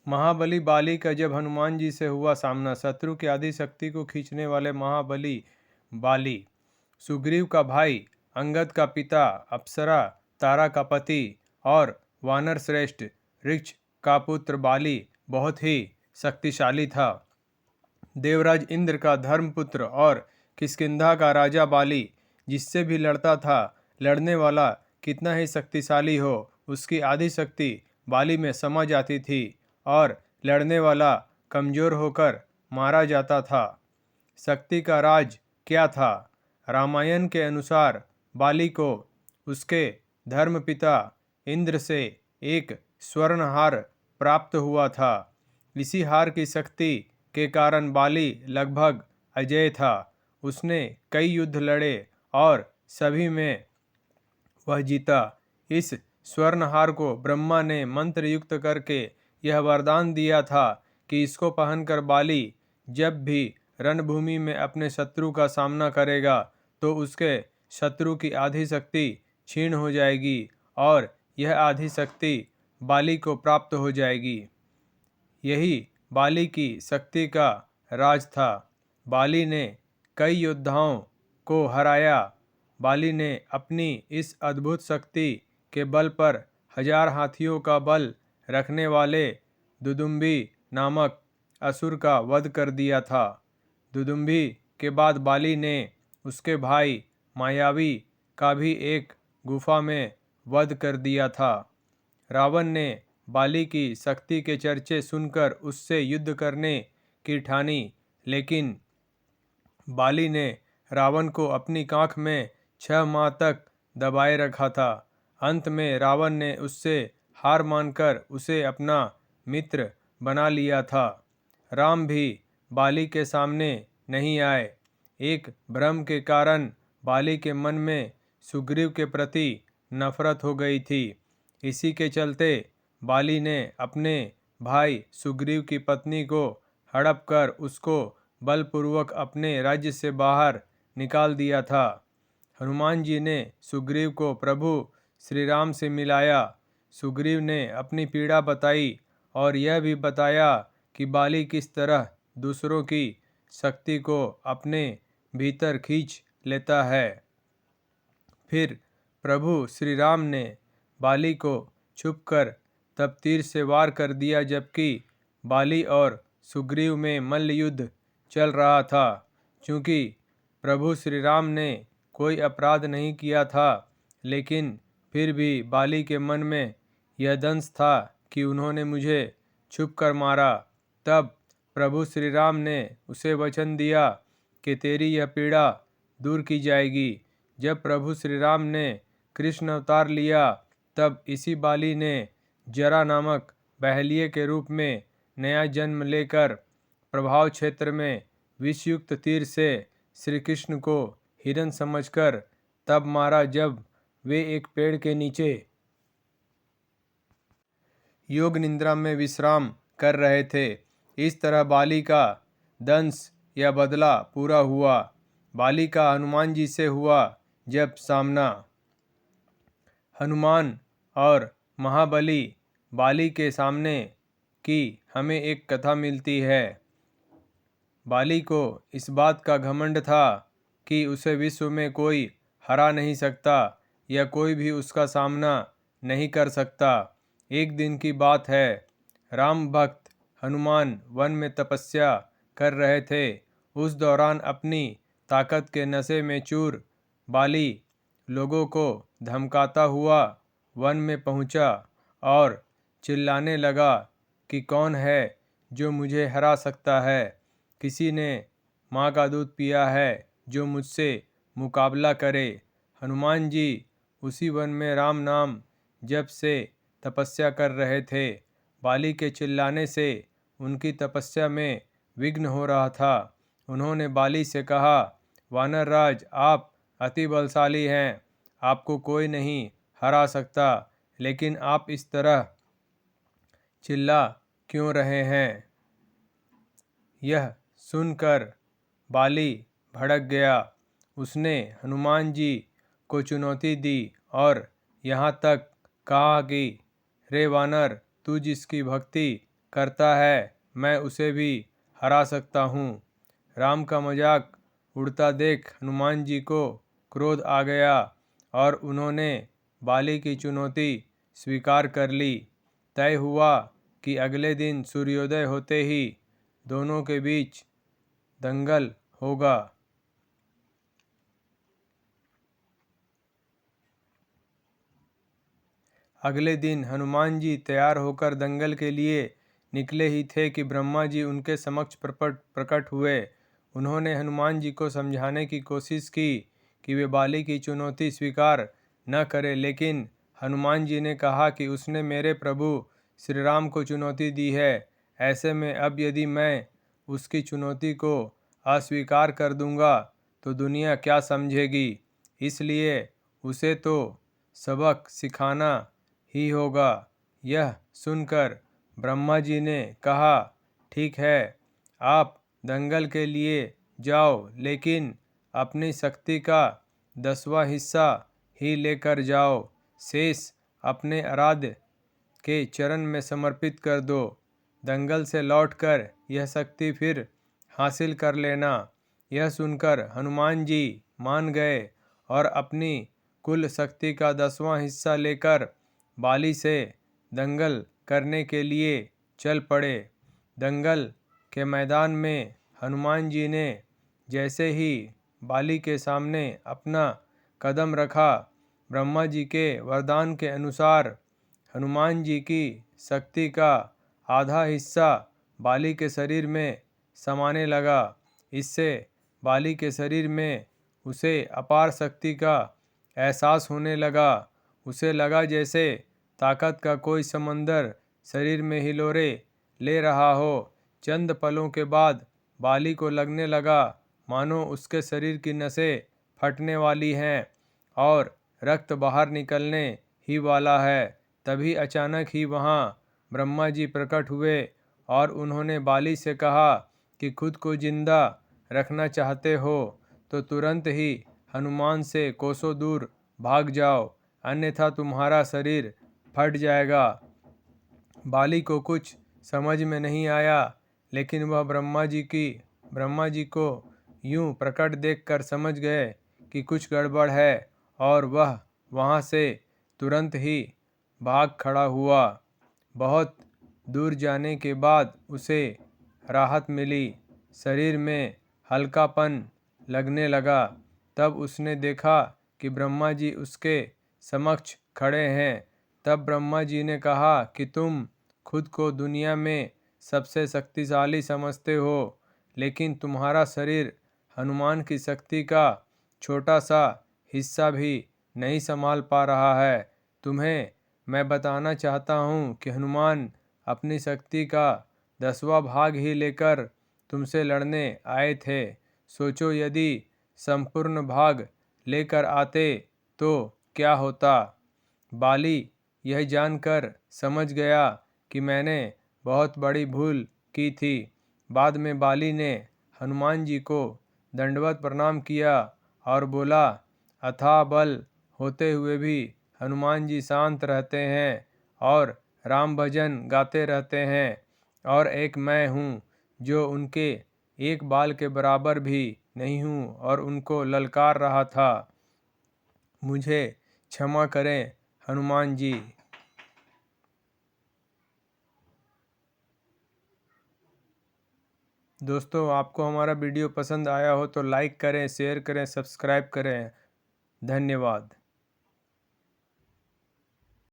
महाबली बाली का जब हनुमान जी से हुआ सामना। शत्रु की आदि शक्ति को खींचने वाले महाबली बाली, सुग्रीव का भाई, अंगद का पिता, अप्सरा तारा का पति और वानर श्रेष्ठ ऋक्ष का पुत्र बाली बहुत ही शक्तिशाली था। देवराज इंद्र का धर्मपुत्र और किष्किंधा का राजा बाली जिससे भी लड़ता था, लड़ने वाला कितना ही शक्तिशाली हो, उसकी आदि शक्ति बाली में समा जाती थी और लड़ने वाला कमजोर होकर मारा जाता था। शक्ति का राज क्या था? रामायण के अनुसार बाली को उसके धर्मपिता इंद्र से एक स्वर्ण हार प्राप्त हुआ था। इसी हार की शक्ति के कारण बाली लगभग अजेय था। उसने कई युद्ध लड़े और सभी में वह जीता। इस स्वर्णहार को ब्रह्मा ने मंत्र युक्त करके यह वरदान दिया था कि इसको पहनकर बाली जब भी रणभूमि में अपने शत्रु का सामना करेगा तो उसके शत्रु की आधी शक्ति क्षीण हो जाएगी और यह आधी शक्ति बाली को प्राप्त हो जाएगी। यही बाली की शक्ति का राज था। बाली ने कई योद्धाओं को हराया। बाली ने अपनी इस अद्भुत शक्ति के बल पर 1000 हाथियों का बल रखने वाले दुदुम्बी नामक असुर का वध कर दिया था। दुदुम्बी के बाद बाली ने उसके भाई मायावी का भी एक गुफा में वध कर दिया था। रावण ने बाली की शक्ति के चर्चे सुनकर उससे युद्ध करने की ठानी, लेकिन बाली ने रावण को अपनी कांख में 6 माह तक दबाए रखा था। अंत में रावण ने उससे हार मानकर उसे अपना मित्र बना लिया था। राम भी बाली के सामने नहीं आए। एक भ्रम के कारण बाली के मन में सुग्रीव के प्रति नफरत हो गई थी। इसी के चलते बाली ने अपने भाई सुग्रीव की पत्नी को हड़प कर उसको बलपूर्वक अपने राज्य से बाहर निकाल दिया था। हनुमान जी ने सुग्रीव को प्रभु श्री राम से मिलाया। सुग्रीव ने अपनी पीड़ा बताई और यह भी बताया कि बाली किस तरह दूसरों की शक्ति को अपने भीतर खींच लेता है। फिर प्रभु श्री राम ने बाली को छुपकर तब तीर से वार कर दिया, जबकि बाली और सुग्रीव में मल्ल युद्ध चल रहा था। चूँकि प्रभु श्री राम ने कोई अपराध नहीं किया था, लेकिन फिर भी बाली के मन में यह दंश था कि उन्होंने मुझे छुप कर मारा। तब प्रभु श्री राम ने उसे वचन दिया कि तेरी यह पीड़ा दूर की जाएगी। जब प्रभु श्री राम ने कृष्ण अवतार लिया, तब इसी बाली ने जरा नामक बहलिये के रूप में नया जन्म लेकर प्रभाव क्षेत्र में विषयुक्त तीर से श्री कृष्ण को हिरण समझकर तब मारा जब वे एक पेड़ के नीचे योग निद्रा में विश्राम कर रहे थे। इस तरह बाली का दंश या बदला पूरा हुआ। बाली का हनुमान जी से हुआ जब सामना। हनुमान और महाबली बाली के सामने की हमें एक कथा मिलती है। बाली को इस बात का घमंड था कि उसे विश्व में कोई हरा नहीं सकता या कोई भी उसका सामना नहीं कर सकता। एक दिन की बात है, राम भक्त हनुमान वन में तपस्या कर रहे थे। उस दौरान अपनी ताकत के नशे में चूर बाली लोगों को धमकाता हुआ वन में पहुंचा और चिल्लाने लगा कि कौन है जो मुझे हरा सकता है। किसी ने माँ का दूध पिया है जो मुझसे मुकाबला करे। हनुमान जी उसी वन में राम नाम जप से तपस्या कर रहे थे। बाली के चिल्लाने से उनकी तपस्या में विघ्न हो रहा था। उन्होंने बाली से कहा, वानर राज, आप अति बलशाली हैं, आपको कोई नहीं हरा सकता, लेकिन आप इस तरह चिल्ला क्यों रहे हैं? यह सुनकर बाली भड़क गया। उसने हनुमान जी को चुनौती दी और यहाँ तक कहा कि रे वानर, तू जिसकी भक्ति करता है मैं उसे भी हरा सकता हूँ। राम का मजाक उड़ता देख हनुमान जी को क्रोध आ गया और उन्होंने बाली की चुनौती स्वीकार कर ली। तय हुआ कि अगले दिन सूर्योदय होते ही दोनों के बीच दंगल होगा। अगले दिन हनुमान जी तैयार होकर दंगल के लिए निकले ही थे कि ब्रह्मा जी उनके समक्ष प्रकट हुए। उन्होंने हनुमान जी को समझाने की कोशिश की कि वे बाली की चुनौती स्वीकार न करें, लेकिन हनुमान जी ने कहा कि उसने मेरे प्रभु श्री राम को चुनौती दी है। ऐसे में अब यदि मैं उसकी चुनौती को अस्वीकार कर दूंगा तो दुनिया क्या समझेगी, इसलिए उसे तो सबक सिखाना ही होगा। यह सुनकर ब्रह्मा जी ने कहा, ठीक है, आप दंगल के लिए जाओ, लेकिन अपनी शक्ति का 10वां हिस्सा ही लेकर जाओ। शेष अपने आराध्य के चरण में समर्पित कर दो। दंगल से लौटकर यह शक्ति फिर हासिल कर लेना। यह सुनकर हनुमान जी मान गए और अपनी कुल शक्ति का 10वां हिस्सा लेकर बाली से दंगल करने के लिए चल पड़े। दंगल के मैदान में हनुमान जी ने जैसे ही बाली के सामने अपना कदम रखा, ब्रह्मा जी के वरदान के अनुसार हनुमान जी की शक्ति का आधा हिस्सा बाली के शरीर में समाने लगा। इससे बाली के शरीर में उसे अपार शक्ति का एहसास होने लगा। उसे लगा जैसे ताकत का कोई समंदर शरीर में हिलोरे ले रहा हो। चंद पलों के बाद बाली को लगने लगा मानो उसके शरीर की नसें फटने वाली हैं और रक्त बाहर निकलने ही वाला है। तभी अचानक ही वहाँ ब्रह्मा जी प्रकट हुए और उन्होंने बाली से कहा कि खुद को जिंदा रखना चाहते हो तो तुरंत ही हनुमान से कोसों दूर भाग जाओ, अन्यथा तुम्हारा शरीर फट जाएगा। बाली को कुछ समझ में नहीं आया, लेकिन वह ब्रह्मा जी को यूं प्रकट देखकर समझ गए कि कुछ गड़बड़ है और वह वहाँ से तुरंत ही भाग खड़ा हुआ। बहुत दूर जाने के बाद उसे राहत मिली, शरीर में हल्कापन लगने लगा। तब उसने देखा कि ब्रह्मा जी उसके समक्ष खड़े हैं। तब ब्रह्मा जी ने कहा कि तुम खुद को दुनिया में सबसे शक्तिशाली समझते हो, लेकिन तुम्हारा शरीर हनुमान की शक्ति का छोटा सा हिस्सा भी नहीं संभाल पा रहा है। तुम्हें मैं बताना चाहता हूँ कि हनुमान अपनी शक्ति का 10वां भाग ही लेकर तुमसे लड़ने आए थे। सोचो यदि संपूर्ण भाग लेकर आते तो क्या होता। बाली यह जानकर समझ गया कि मैंने बहुत बड़ी भूल की थी। बाद में बाली ने हनुमान जी को दंडवत प्रणाम किया और बोला, अथाह बल होते हुए भी हनुमान जी शांत रहते हैं और राम भजन गाते रहते हैं, और एक मैं हूँ जो उनके एक बाल के बराबर भी नहीं हूँ और उनको ललकार रहा था। मुझे क्षमा करें हनुमान जी। दोस्तों, आपको हमारा वीडियो पसंद आया हो तो लाइक करें, शेयर करें, सब्सक्राइब करें। धन्यवाद।